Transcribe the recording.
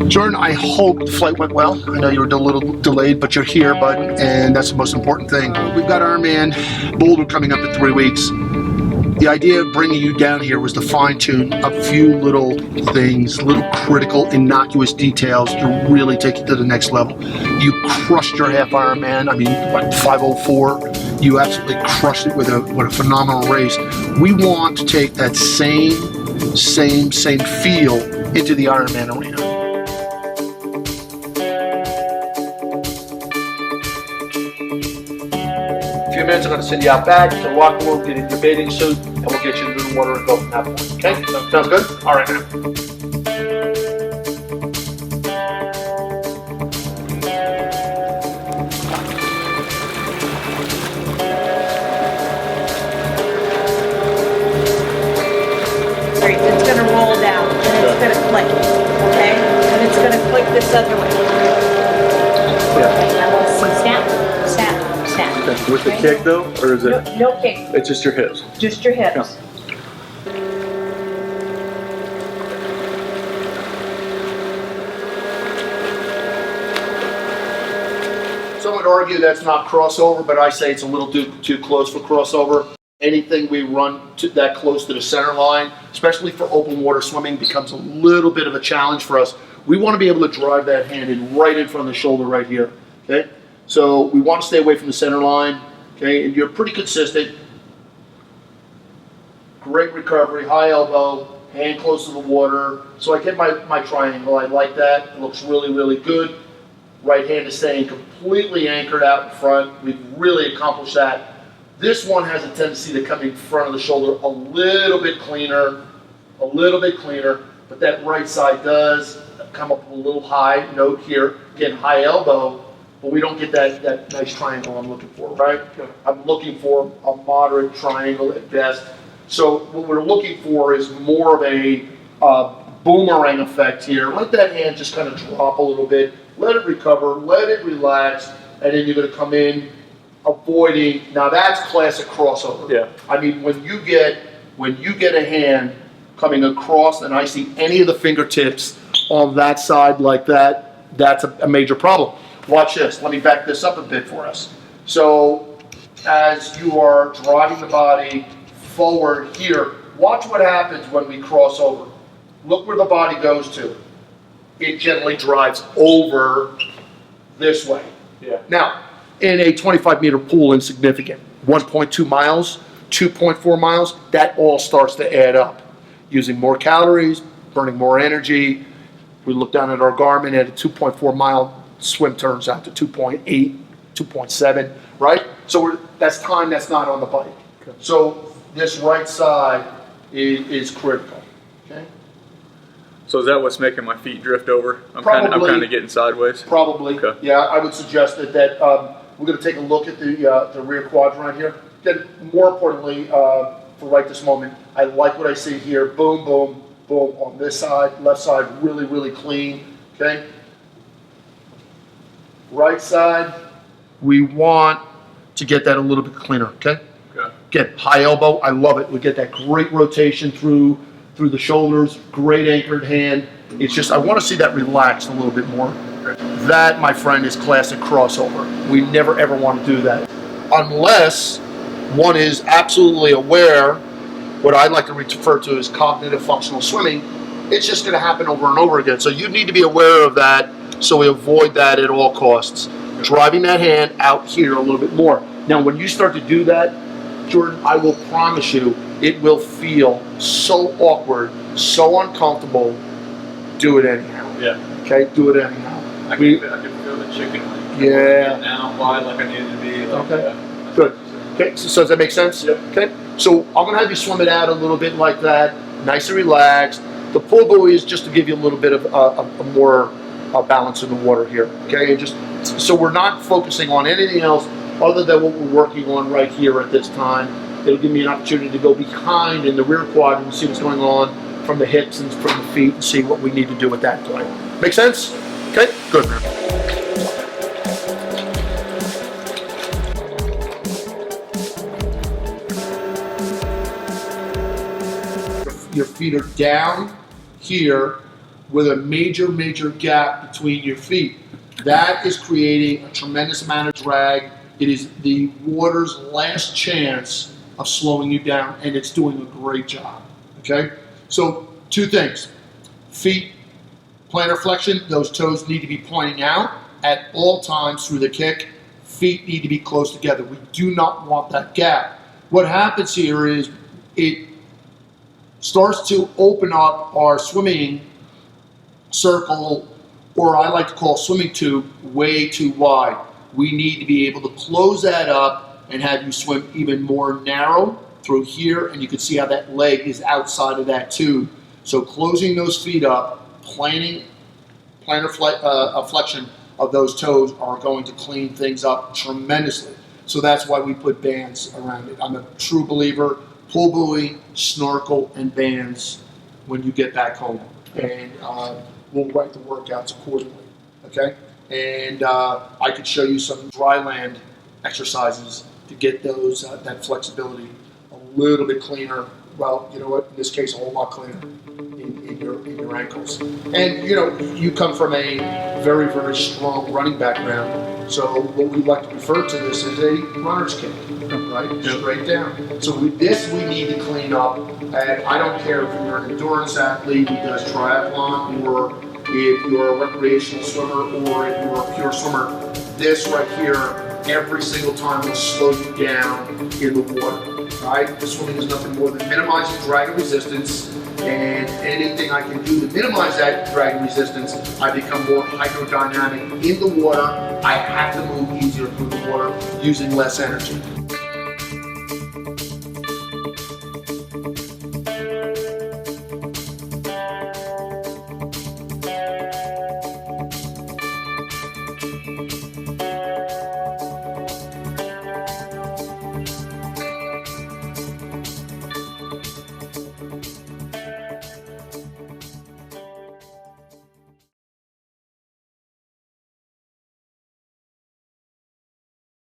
Jordan, I hope the flight went well. I know you were a little delayed, but you're here, bud, and that's the most important thing. We've got Ironman Boulder coming up in 3 weeks. The idea of bringing you down here was to fine-tune a few little things, little critical, innocuous details to really take it to the next level. You crushed your half Ironman. I mean, what, 5:04? You absolutely crushed it with a phenomenal race. We want to take that same feel into the Ironman arena. Few minutes, I'm going to send you out back to the locker room, get in your bathing suit, and we'll get you into the water and go from that point. Okay? Sounds good? All right, man. All right, it's going to roll down, and it's going to click, okay? And it's going to click this other way. Yeah. I want to see snap, snap. Okay. With the kick though, or is it? No kick, It's just your hips. just your hips. Some would argue that's not crossover, but I say it's a little too close for crossover. Anything we run that close to the center line, especially for open water swimming, becomes a little bit of a challenge for us. We want to be able to drive that hand in right in front of the shoulder right here, okay? So we want to stay away from the center line, okay? And you're pretty consistent. Great recovery, high elbow, hand close to the water. So I get my triangle, I like that. It looks really, really good. Right hand is staying completely anchored out in front. We've really accomplished that. This one has a tendency to come in front of the shoulder a little bit cleaner, but that right side does come up a little high. Note here, again, high elbow, but we don't get that nice triangle I'm looking for, right? I'm looking for a moderate triangle at best. So what we're looking for is more of a boomerang effect here. Let that hand just kind of drop a little bit, let it recover, let it relax, and then you're going to come in avoiding. Now that's classic crossover. Yeah. I mean, when you get a hand coming across and I see any of the fingertips on that side like that, that's a major problem. Watch this. Let me back this up a bit for us. So as you are driving the body forward here, watch what happens when we cross over. Look where the body goes to. It gently drives over this way. Yeah. Now, in a 25-meter pool, insignificant. 1.2 miles, 2.4 miles, that all starts to add up. Using more calories, burning more energy. We look down at our Garmin at a 2.4 mile swim turns out to 2.8, 2.7, right? So that's time that's not on the bike. Okay. So this right side is critical, okay? So is that what's making my feet drift over? I'm Probably. kind of getting sideways. Probably. Okay. Yeah, I would suggest that we're going to take a look at the rear quadrant here. Then, more importantly, for right this moment, I like what I see here. Boom, boom, boom on this side, left side, really, really clean. Okay. Right side, we want to get that a little bit cleaner. Okay. Okay. Again, high elbow, I love it. We get that great rotation through the shoulders, great anchored hand. It's just, I want to see that relaxed a little bit more. That, my friend, is classic crossover. We never ever want to do that. Unless one is absolutely aware, what I like to refer to as cognitive functional swimming, it's just going to happen over and over again. So you need to be aware of that so we avoid that at all costs. Driving that hand out here a little bit more. Now, when you start to do that, Jordan, I will promise you, it will feel so awkward, so uncomfortable. Do it anyhow. Yeah. Okay, do it anyhow. I can feel the chicken. Yeah. Now, wide like I needed to be. Like, Okay. Good. Okay, so does that make sense? Yep. Okay, so I'm going to have you swim it out a little bit like that, nice and relaxed. The pull buoy is just to give you a little bit of a more balance in the water here. Okay, and just so we're not focusing on anything else other than what we're working on right here at this time. It'll give me an opportunity to go behind in the rear quadrant and see what's going on from the hips and from the feet and see what we need to do at that point. Make sense? Okay, good. Your feet are down here with a major, major gap between your feet. That is creating a tremendous amount of drag. It is the water's last chance of slowing you down, and it's doing a great job, okay? So 2 things, feet, plantar flexion, those toes need to be pointing out at all times through the kick. Feet need to be close together. We do not want that gap. What happens here is it starts to open up our swimming circle, or I like to call swimming tube, way too wide. We need to be able to close that up and have you swim even more narrow through here, and you can see how that leg is outside of that tube. So closing those feet up, plantar flexion of those toes are going to clean things up tremendously. So that's why we put bands around it. I'm a true believer, pull buoy, snorkel, and bands when you get back home. And we'll write the workouts accordingly, okay? And I could show you some dry land exercises to get those that flexibility a little bit cleaner. Well, you know what? In this case, a whole lot cleaner in your ankles. And you know, you come from a very, very strong running background. So what we like to refer to this as a runner's kick, right? Straight down. So with this, we need to clean up. And I don't care if you're an endurance athlete who does triathlon, or if you're a recreational swimmer, or if you're a pure swimmer. This right here, every single time will slow you down in the water. Right? Swimming is nothing more than minimizing drag and resistance, and anything I can do to minimize that drag and resistance, I become more hydrodynamic in the water. I have to move easier through the water using less energy.